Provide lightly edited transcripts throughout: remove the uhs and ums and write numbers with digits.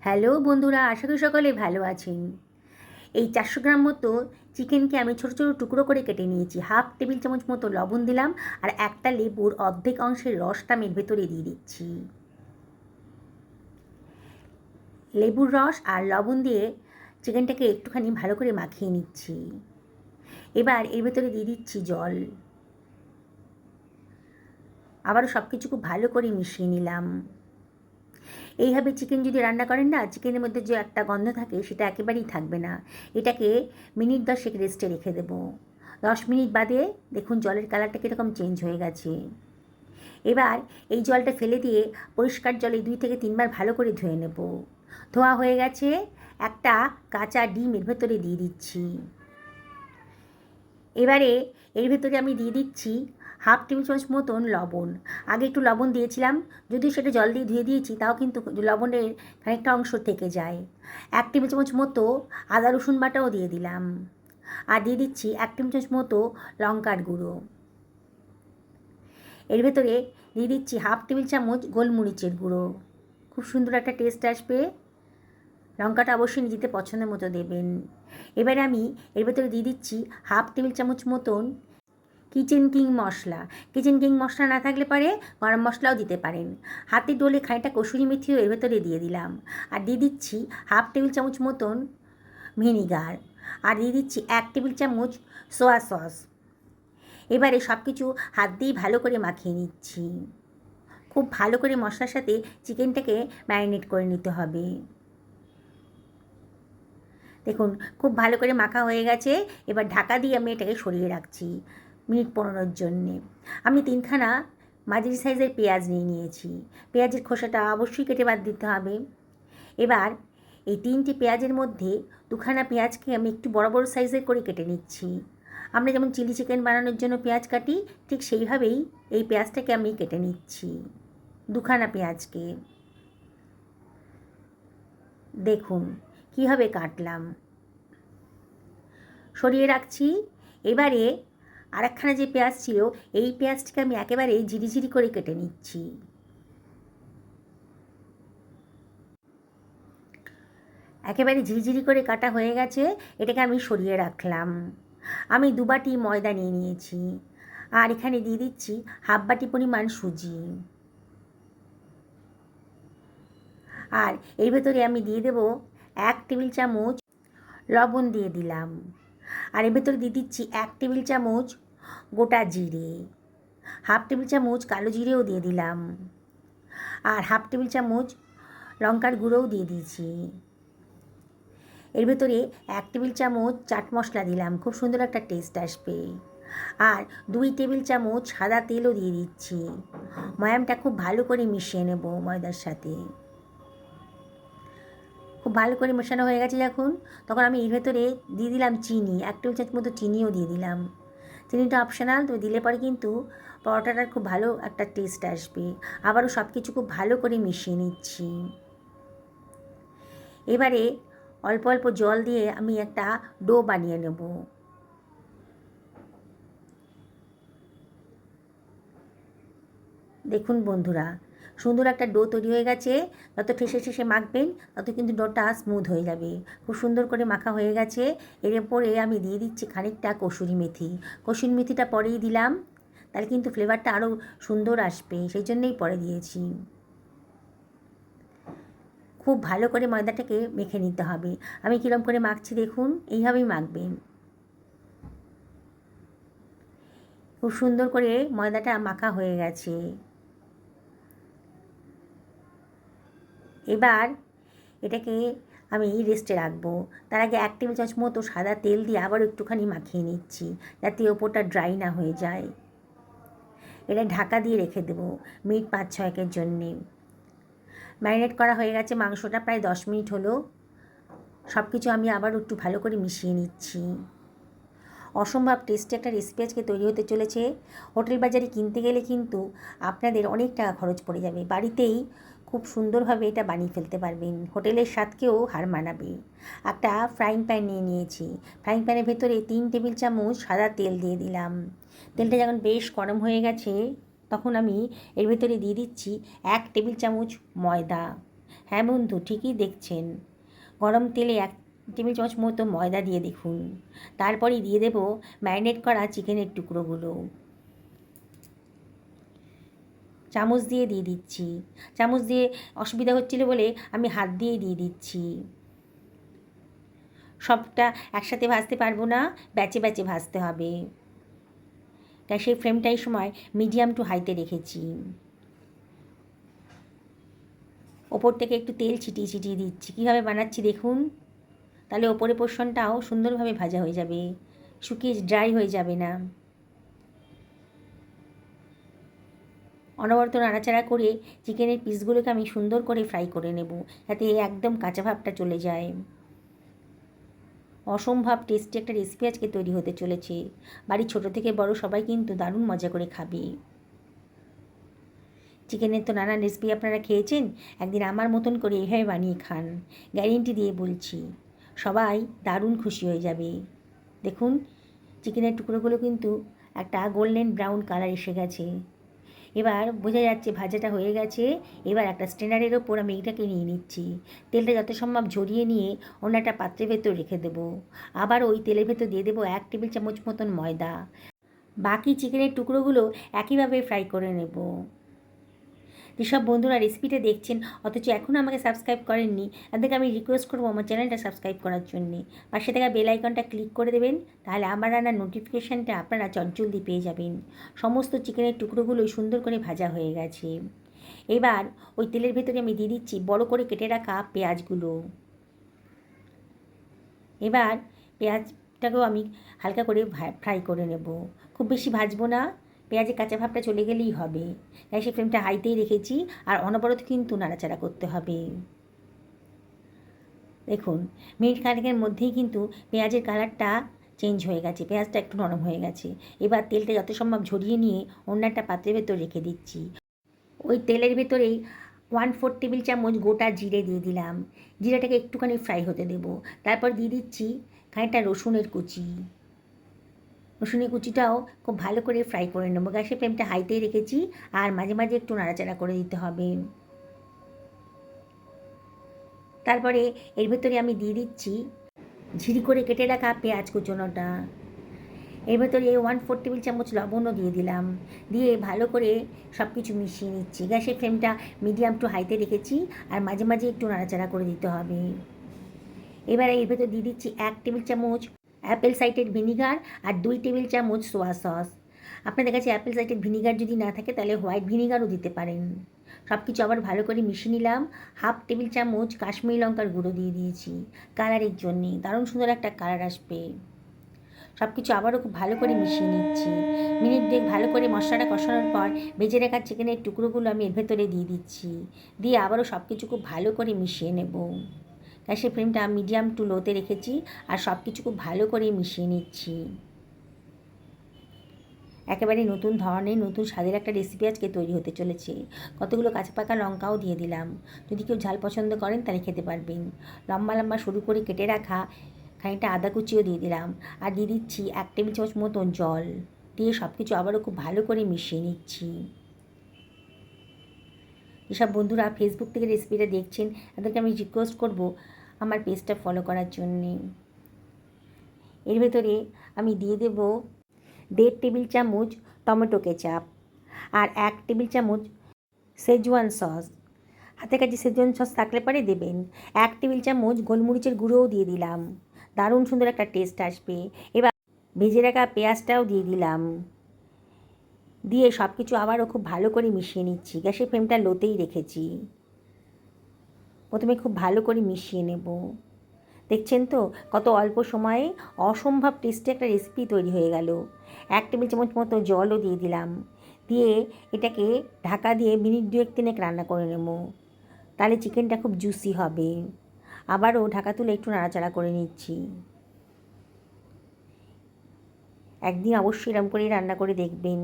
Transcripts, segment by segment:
Hello বন্ধুরা, আশা করি সকলে ভালো আছেন। এই 400 গ্রাম মতো চিকেনকে আমি ছোটো ছোটো টুকরো করে কেটে নিয়েছি। হাফ টেবিল চামচ মতো লবণ দিলাম, আর একটা লেবুর অর্ধেক অংশের রসটা আমি এর ভেতরে দিয়ে দিচ্ছি। লেবুর রস আর লবণ দিয়ে চিকেনটাকে একটুখানি ভালো করে মাখিয়ে নিচ্ছি। এবার এর ভেতরে দিয়ে দিচ্ছি জল। আবারও সব কিছু খুব ভালো করে মিশিয়ে নিলাম। এইভাবে চিকেন যদি রান্না করেন না, চিকেনের মধ্যে যে একটা গন্ধ থাকে সেটা একেবারেই থাকবে না। এটাকে মিনিট 10 রেস্টে রেখে দেব। 10 মিনিট বাদে দেখুন জলের কালারটা কীরকম চেঞ্জ হয়ে গেছে। এবার এই জলটা ফেলে দিয়ে পরিষ্কার জলে 2 থেকে 3 বার ভালো করে ধুয়ে নেব। ধোয়া হয়ে গেছে, একটা কাঁচা ডিম এর ভেতরে দিয়ে দিচ্ছি। এবারে এর ভেতরে আমি দিয়ে দিচ্ছি হাফ টেবিল চামচ মতন লবণ। আগে একটু লবণ দিয়েছিলাম, যদিও সেটা জল দিয়ে ধুয়ে দিয়েছি, তাও কিন্তু লবণের খানিকটা অংশ থেকে যায়। 1 টেবিল চামচ মতো আদা রসুন বাটাও দিয়ে দিলাম, আর দিয়ে দিচ্ছি 1 টেবিল চামচ মতো লঙ্কার গুঁড়ো। এর ভেতরে দিয়ে দিচ্ছি হাফ টেবিল চামচ গোলমরিচের গুঁড়ো। খুব সুন্দর একটা টেস্ট আসবে। লঙ্কাটা অবশ্যই নিজেদের পছন্দের মতো দেবেন। এবারে আমি এর ভেতরে দিয়ে দিচ্ছি হাফ টেবিল চামচ মতন কিচেন কিং মশলা। কিচেন কিং মশলা না থাকলে পরে গরম মশলাও দিতে পারেন। হাতে ডলে খানিকটা কসুরি মেথিও এর ভেতরে দিয়ে দিলাম, আর দিয়ে দিচ্ছি হাফ টেবিল চামচ মতন ভিনিগার, আর দিয়ে দিচ্ছি 1 টেবিল চামচ সোয়া সস। এবারে সব কিছু হাত দিয়ে ভালো করে মাখিয়ে নিচ্ছি। খুব ভালো করে মশলার সাথে চিকেনটাকে ম্যারিনেট করে নিতে হবে। দেখুন খুব ভালো করে মাখা হয়ে গেছে। এবার ঢাকা দিয়ে আমি এটাকে সরিয়ে রাখছি মিনিট 15-র জন্যে। আমি 3খানা মাঝারি সাইজের পেঁয়াজ নিয়েছি। পেঁয়াজের খোসাটা অবশ্যই কেটে বাদ দিতে হবে। এবার এই 3টে পেঁয়াজের মধ্যে 2খানা পেঁয়াজকে আমি একটু বড় বড় সাইজের করে কেটে নিচ্ছি। আমরা যেমন চিলি চিকেন বানানোর জন্য পেঁয়াজ কাটি, ঠিক সেইভাবেই এই পেঁয়াজটাকে আমি কেটে নিচ্ছি। 2খানা পেঁয়াজকে দেখুন কীভাবে কাটলাম, সরিয়ে রাখছি। এবারে আরেকখানা যে পেঁয়াজ ছিল, এই পেঁয়াজটাকে আমি একেবারে ঝিরিঝিরি করে কেটে নিচ্ছি। একেবারে ঝিরিঝিরি করে কাটা হয়ে গেছে, এটাকে আমি সরিয়ে রাখলাম। আমি 2 বাটি ময়দা নিয়ে নিয়েছি, আর এখানে দিয়ে দিচ্ছি হাফ বাটি পরিমাণ সুজি, আর এর ভেতরে আমি দিয়ে দেব 1 টেবিল চামচ লবণ দিয়ে দিলাম, আর এর ভেতরে দিয়ে দিচ্ছি 1 টেবিল চামচ গোটা জিরে, হাফ টেবিল চামচ কালো জিরেও দিয়ে দিলাম, আর হাফ টেবিল চামচ লঙ্কার গুঁড়োও দিয়ে দিয়েছি। এর ভেতরে 1 টেবিল চামচ চাট মশলা দিলাম, খুব সুন্দর একটা টেস্ট আসবে, আর 2 টেবিল চামচ সাদা তেলও দিয়ে দিচ্ছি। ময়ামটা খুব ভালো করে মিশিয়ে নেব ময়দার সাথে। খুব ভালো করে মেশানো হয়ে গেছে যখন, তখন আমি এর ভেতরে দিয়ে দিলাম চিনি, 1 টেবিল চামচ মতো চিনিও দিয়ে দিলাম। চিনিটা অপশনাল, তো দিলে পরে কিন্তু পরোটাটার খুব ভালো একটা টেস্ট আসবে। আবারও সব কিছু খুব ভালো করে মিশিয়ে নিচ্ছি। এবারে অল্প অল্প জল দিয়ে আমি একটা ডো বানিয়ে নেব। দেখুন বন্ধুরা, সুন্দর একটা ডো তৈরি হয়ে গেছে। যত ঠেসে ঠেসে মাখবেন তত কিন্তু ডোটা স্মুথ হয়ে যাবে। খুব সুন্দর করে মাখা হয়ে গেছে। এর পরে আমি দিয়ে দিচ্ছি খানিকটা কসুরি মেথি। কসুরি মেথিটা পরেই দিলাম, তাহলে কিন্তু ফ্লেভারটা আরও সুন্দর আসবে, সেই জন্যেই পরে দিয়েছি। খুব ভালো করে ময়দাটাকে মেখে নিতে হবে। আমি কীরকম করে মাখছি দেখুন, এইভাবেই মাখবেন। খুব সুন্দর করে ময়দাটা মাখা হয়ে গেছে। এবার এটাকে আমি রেস্টে রাখবো। তার আগে 1 টেবিল চামচ মতো সাদা তেল দিয়ে আবারও একটুখানি মাখিয়ে নিচ্ছি, যাতে ওপরটা ড্রাই না হয়ে যায়। এটা ঢাকা দিয়ে রেখে দেবো মিনিট 5-6 জন্যে। ম্যারিনেট করা হয়ে গেছে মাংসটা, প্রায় 10 মিনিট হলো। সব কিছু আমি আবার একটু ভালো করে মিশিয়ে নিচ্ছি। অসম্ভব টেস্টি একটা রেসিপি আজকে তৈরি হতে চলেছে। হোটেল বাজারে কিনতে গেলে কিন্তু আপনাদের অনেক টাকা খরচ পড়ে যাবে। বাড়িতেই খুব সুন্দরভাবে এটা বানিয়ে ফেলতে পারবেন, হোটেলের স্বাদকেও হার মানাবে। একটা ফ্রাইং প্যান নিয়ে নিয়েছি। ফ্রাইং প্যানের ভেতরে 3 টেবিল চামচ সাদা তেল দিয়ে দিলাম। তেলটা যখন বেশ গরম হয়ে গেছে, তখন আমি এর ভেতরে দিয়ে দিচ্ছি 1 টেবিল চামচ ময়দা। হ্যাঁ বন্ধু, ঠিকই দেখছেন। গরম তেলে 1 টেবিল চামচ মতো ময়দা দিয়ে দেখুন। তারপরেই দিয়ে দেব ম্যারিনেট করা চিকেনের টুকরোগুলো। চামচ দিয়ে দিচ্ছি। চামচ দিয়ে অসুবিধা হচ্ছিল বলে আমি হাত দিয়েই দিয়ে দিচ্ছি। সবটা একসাথে ভাজতে পারবো না, ব্যাচে ব্যাচে ভাজতে হবে। গ্যাসের ফ্লেমটাই সময় মিডিয়াম টু হাইতে রেখেছি। ওপর থেকে একটু তেল ছিটিয়ে ছিটিয়ে দিচ্ছি। কীভাবে বানাচ্ছি দেখুন, তাহলে ওপরের পোর্শনটাও সুন্দরভাবে ভাজা হয়ে যাবে, শুকিয়ে ড্রাই হয়ে যাবে না। অনবরত নাড়াচাড়া করে চিকেনের পিসগুলোকে আমি সুন্দর করে ফ্রাই করে নেব, যাতে একদম কাঁচা ভাবটা চলে যায়। অসম্ভব টেস্টি একটা রেসিপি আজকে তৈরি হতে চলেছে। বাড়ির ছোটো থেকে বড় সবাই কিন্তু দারুণ মজা করে খাবে। চিকেনের তো নানান রেসিপি আপনারা খেয়েছেন, একদিন আমার মতন করে এইভাবে বানিয়ে খান। গ্যারেন্টি দিয়ে বলছি, সবাই দারুণ খুশি হয়ে যাবে। দেখুন, চিকেনের টুকরোগুলো কিন্তু একটা গোল্ডেন ব্রাউন কালার এসে গেছে। এবার বোঝা যাচ্ছে ভাজাটা হয়ে গেছে। এবার একটা স্ট্রেনারের ওপর আমি এটাকে নিয়ে নিচ্ছি। তেলটা যত সম্ভব ঝরিয়ে নিয়ে অন্য একটা পাত্রের ভেতর রেখে দেবো। আবার ওই তেলের ভেতর দিয়ে দেবো 1 টেবিল চামচ মতন ময়দা। বাকি চিকেনের টুকরোগুলো একইভাবে ফ্রাই করে নেব। যেসব বন্ধুরা রেসিপিটা দেখছেন অথচ এখনও আমাকে সাবস্ক্রাইব করেননি, তাদেরকে আমি রিকোয়েস্ট করবো আমার চ্যানেলটা সাবস্ক্রাইব করার জন্যে। পাশে থাকা বেল আইকনটা ক্লিক করে দেবেন, তাহলে আমার রান্নার নোটিফিকেশানটা আপনারা চটজলদি পেয়ে যাবেন। সমস্ত চিকেনের টুকরোগুলোই সুন্দর করে ভাজা হয়ে গেছে। এবার ওই তেলের ভেতরে আমি দিয়ে দিচ্ছি বড় করে কেটে রাখা পেঁয়াজগুলো। এবার পেঁয়াজটাকেও আমি হালকা করে ফ্রাই করে নেব, খুব বেশি ভাজবো না। পেঁয়াজের কাঁচা ভাবটা চলে গেলেই হবে। গ্যাসের ফ্লেমটা হাইতেই রেখেছি, আর অনবরত কিন্তু নাড়াচাড়া করতে হবে। দেখুন, মিনিট খানেকের মধ্যেই কিন্তু পেঁয়াজের কালারটা চেঞ্জ হয়ে গেছে, পেঁয়াজটা একটু নরম হয়ে গেছে। এবার তেলটা যত সম্ভব ঝরিয়ে নিয়ে অন্য একটা পাত্রের ভেতর রেখে দিচ্ছি। ওই তেলের ভেতরেই 1/4 টেবিল চামচ গোটা জিরে দিয়ে দিলাম। জিরাটাকে একটুখানি ফ্রাই হতে দেব। তারপর দিয়ে দিচ্ছি খানিকটা রসুনের কুচি। রসুনের কুচিটাও খুব ভালো করে ফ্রাই করে নেবো। গ্যাসের ফ্লেমটা হাইতেই রেখেছি, আর মাঝে মাঝে একটু নাড়াচাড়া করে দিতে হবে। তারপরে এর ভেতরে আমি দিয়ে দিচ্ছি ঝিরি করে কেটে রাখা পেঁয়াজ কুচোনোটা। এর ভেতরে 1/4 টেবিল চামচ লবণও দিয়ে দিলাম। দিয়ে ভালো করে সব কিছু মিশিয়ে নিচ্ছি। গ্যাসের ফ্লেমটা মিডিয়াম টু হাইতে রেখেছি, আর মাঝে মাঝে একটু নাড়াচাড়া করে দিতে হবে। এবার এর ভেতর দিয়ে দিচ্ছি 1 টেবিল চামচ অ্যাপেল সাইডার ভিনিগার আর 2 টেবিল চামচ সোয়া সস। আপনাদের কাছে অ্যাপেল সাইডার ভিনিগার যদি না থাকে তাহলে হোয়াইট ভিনিগারও দিতে পারেন। সব কিছু আবার ভালো করে মিশিয়ে নিলাম। 1/2 টেবিল চামচ কাশ্মীরি লঙ্কার গুঁড়ো দিয়ে দিয়েছি কালারের জন্যে, দারুণ সুন্দর একটা কালার আসবে। সব কিছু আবারও খুব ভালো করে মিশিয়ে নিচ্ছি। মিনিট 2 ভালো করে মশলাটা কষানোর পর ভেজে রাখা চিকেনের টুকরোগুলো আমি এর ভেতরে দিয়ে দিচ্ছি। দিয়ে আবারও সব কিছু খুব ভালো করে মিশিয়ে নেব। গ্যাসের ফ্লেমটা মিডিয়াম টু লোতে রেখেছি, আর সব কিছু খুব ভালো করে মিশিয়ে নিচ্ছি। একেবারে নতুন ধরনের নতুন স্বাদের একটা রেসিপি আজকে তৈরি হতে চলেছে। কতগুলো কাঁচা পাকা লঙ্কাও দিয়ে দিলাম, যদি কেউ ঝাল পছন্দ করেন তাহলে খেতে পারবেন। লম্বা লম্বা সরু করে কেটে রাখা খানিকটা আদা কুচিও দিয়ে দিলাম, আর দিয়ে দিচ্ছি 1 টেবিল চামচ মতন জল। দিয়ে সব কিছু আবারও খুব ভালো করে মিশিয়ে নিচ্ছি। যেসব বন্ধুরা ফেসবুক থেকে রেসিপিটা দেখছেন তাদেরকে আমি রিকোয়েস্ট করব আমার পেজটা ফলো করার জন্যে। এর ভেতরে আমি দিয়ে দেব 1.5 টেবিল চামচ টমেটো কেচাপ, আর 1 টেবিল চামচ শেজওয়ান সস। হাতের কাছে শেজওয়ান সস থাকলে পরে দেবেন। 1 টেবিল চামচ গোলমরিচের গুঁড়োও দিয়ে দিলাম, দারুণ সুন্দর একটা টেস্ট আসবে। এবার ভেজে রাখা পেঁয়াজটাও দিয়ে দিলাম। দিয়ে সব কিছু আবারও খুব ভালো করে মিশিয়ে নিচ্ছি। গ্যাসের ফ্লেমটা লোতেই রেখেছি। প্রথমে খুব ভালো করে মিশিয়ে নেব। দেখছেন তো কত অল্প সময়ে অসম্ভব টেস্টি একটা রেসিপি তৈরি হয়ে গেল। 1 টেবিল চামচ মতো জলও দিয়ে দিলাম। দিয়ে এটাকে ঢাকা দিয়ে মিনিট 2-3 রান্না করে নেব, তাহলে চিকেনটা খুব জুসি হবে। আবারও ঢাকা তুলে একটু নাড়াচাড়া করে নিচ্ছি। একদিন অবশ্যই এরকম করেই রান্না করে দেখবেন।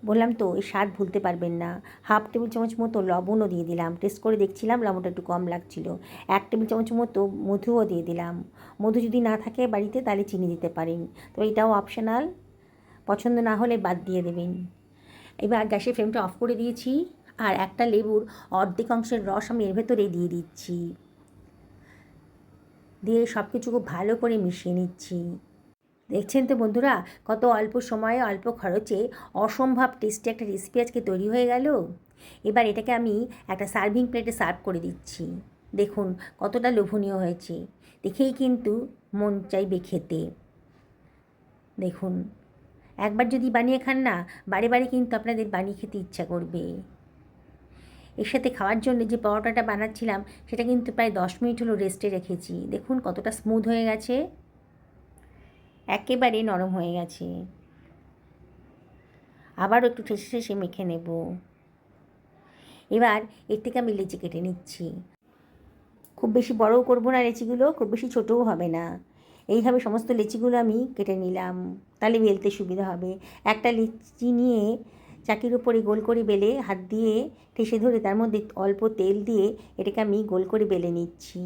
বললাম তো, এই স্বাদ ভুলতে পারবেন না। 1/2 টেবিল চামচ মতো লবণও দিয়ে দিলাম, টেস্ট করে দেখছিলাম লবণটা একটু কম লাগছিল। 1 টেবিল চামচ মতো মধুও দিয়ে দিলাম। মধু যদি না থাকে বাড়িতে তাহলে চিনি দিতে পারেন, তো এটাও অপশনাল, পছন্দ না হলে বাদ দিয়ে দেবেন। এবার গ্যাসের ফ্লেমটা অফ করে দিয়েছি, আর একটা লেবুর অর্ধেক অংশের রস আমি এর ভেতরে দিয়ে দিচ্ছি, দিয়ে সব কিছু খুব ভালো করে মিশিয়ে নিচ্ছি। দেখছেন তো বন্ধুরা, কত অল্প সময়ে অল্প খরচে অসম্ভব টেস্টি একটা রেসিপি আজকে তৈরি হয়ে গেল। এবার এটাকে আমি একটা সার্ভিং প্লেটে সার্ভ করে দিচ্ছি। দেখুন কতটা লোভনীয় হয়েছে, দেখেই কিন্তু মন চাইবে খেতে। দেখুন, একবার যদি বানিয়ে খান না, বারে বারে কিন্তু আপনাদের বানিয়ে খেতে ইচ্ছা করবে। এর সাথে খাওয়ার জন্য যে পরোটাটা বানাচ্ছিলাম সেটা কিন্তু প্রায় 10 মিনিট হলো রেস্টে রেখেছি। দেখুন কতটা স্মুথ হয়ে গেছে, একেবারে নরম হয়ে গেছে। আবারও একটু ঠেসে ঠেসে মেখে নেব। এবার এর থেকে আমি লেচি কেটে নিচ্ছি। খুব বেশি বড়ও করবো না লেচিগুলো, খুব বেশি ছোটও হবে না। এইভাবে সমস্ত লেচিগুলো আমি কেটে নিলাম, তাহলে বেলতে সুবিধা হবে। একটা লেচি নিয়ে চাকির উপরে গোল করে বেলে হাত দিয়ে ঠেসে ধরে তার মধ্যে অল্প তেল দিয়ে এটাকে আমি গোল করে বেলে নিচ্ছি।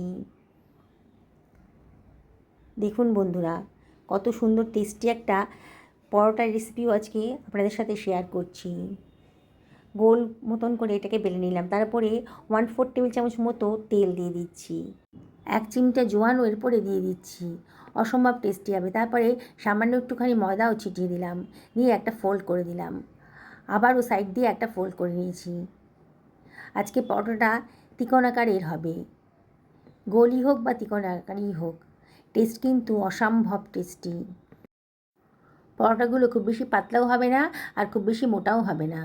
দেখুন বন্ধুরা, কত সুন্দর টেস্টি একটা পরোটার রেসিপিও আজকে আপনাদের সাথে শেয়ার করছি। গোল মতন করে এটাকে বেলে নিলাম, তারপরে 1/4 টেবিল চামচ মতো তেল দিয়ে দিচ্ছি, 1 চিমটা জোয়ানও এরপরে দিয়ে দিচ্ছি, অসম্ভব টেস্টি হবে। তারপরে সামান্য একটুখানি ময়দাও ছিটিয়ে দিলাম, দিয়ে একটা ফোল্ড করে দিলাম, আবারও সাইড দিয়ে একটা ফোল্ড করে নিয়েছি। আজকে পরোটাটা তিকোণ আকারের হবে, গোলই হোক বা তিকোণ আকারই হোক, টেস্ট কিন্তু অসম্ভব টেস্টি। পরোটাগুলো খুব বেশি পাতলাও হবে না আর খুব বেশি মোটাও হবে না।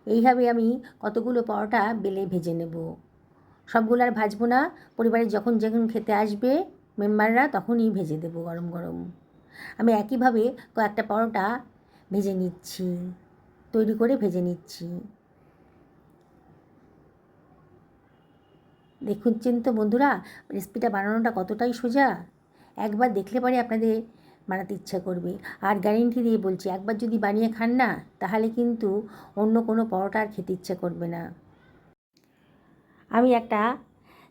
এইভাবে আমি কতগুলো পরোটা বেলে ভেজে নেব। সবগুলো আর ভাজবো না, পরিবারের যখন যখন খেতে আসবে মেম্বাররা তখনই ভেজে দেবো গরম গরম। আমি একইভাবে কয়েকটা পরোটা ভেজে নিচ্ছি, তৈরি করে ভেজে নিচ্ছি। দেখুন তো বন্ধুরা, রেসিপিটা বানানোটা কতটাই সোজা। একবার দেখলে পরে আপনাদের বানাতে ইচ্ছা করবে। আর গ্যারেন্টি দিয়ে বলছি, একবার যদি বানিয়ে খান না, তাহলে কিন্তু অন্য কোনো পরোটা আর খেতে ইচ্ছা করবে না। আমি একটা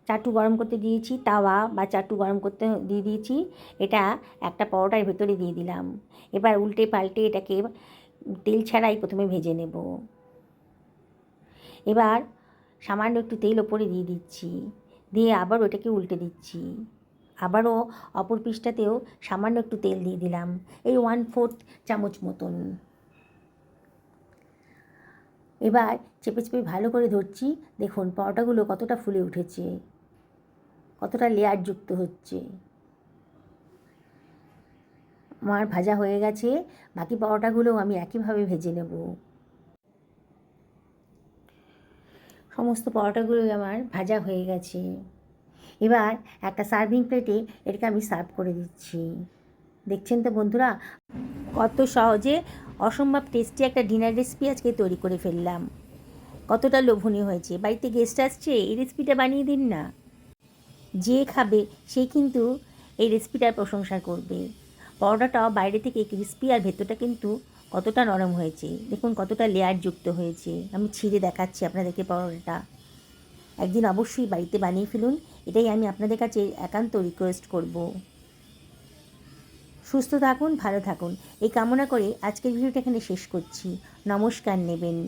চাটু গরম করতে দিয়েছি, তাওয়া বা চাটু গরম করতে দিয়ে দিয়েছি। এটা একটা পরোটার ভেতরে দিয়ে দিলাম। এবার উল্টে পাল্টে এটাকে তেল ছাড়াই প্রথমে ভেজে নেব। এবার সামান্য একটু তেল ওপরে দিয়ে দিচ্ছি, দিয়ে আবার ওটাকে উল্টে দিচ্ছি। আবারও অপর পিসটাতেও সামান্য একটু তেল দিয়ে দিলাম, এই 1/4 চামচ মতন। এবার চেপে চেপে ভালো করে ধরছি। দেখুন পরোটাগুলো কতটা ফুলে উঠেছে, কতটা লেয়ার যুক্ত হচ্ছে। আমার ভাজা হয়ে গেছে, বাকি পরোটাগুলোও আমি একইভাবে ভেজে নেব। সমস্ত পরোটাগুলোই আমার ভাজা হয়ে গেছে। এবার একটা সার্ভিং প্লেটে এটাকে আমি সার্ভ করে দিচ্ছি। দেখছেন তো বন্ধুরা, কত সহজে অসম্ভব টেস্টি একটা ডিনার রেসিপি আজকে তৈরি করে ফেললাম। কতটা লোভনীয় হয়েছে। বাড়িতে গেস্ট আসছে, এই রেসিপিটা বানিয়ে দিন না। যে খাবে সে কিন্তু এই রেসিপিটার প্রশংসা করবে। পরোটাটাও বাইরে থেকে ক্রিস্পি আর ভেতরটা কিন্তু কতটা নরম হয়েছে। দেখুন কতটা লেয়ার যুক্ত হয়েছে। আমি ছিঁড়ে দেখাচ্ছি আপনাদেরকে পরোটাটা। একদিন অবশ্যই বাড়িতে বানিয়ে ফেলুন, এটাই আমি আপনাদের কাছে একান্ত রিকোয়েস্ট করব। সুস্থ থাকুন, ভালো থাকুন, এই কামনা করে আজকের ভিডিওটা এখানে শেষ করছি। নমস্কার নেবেন।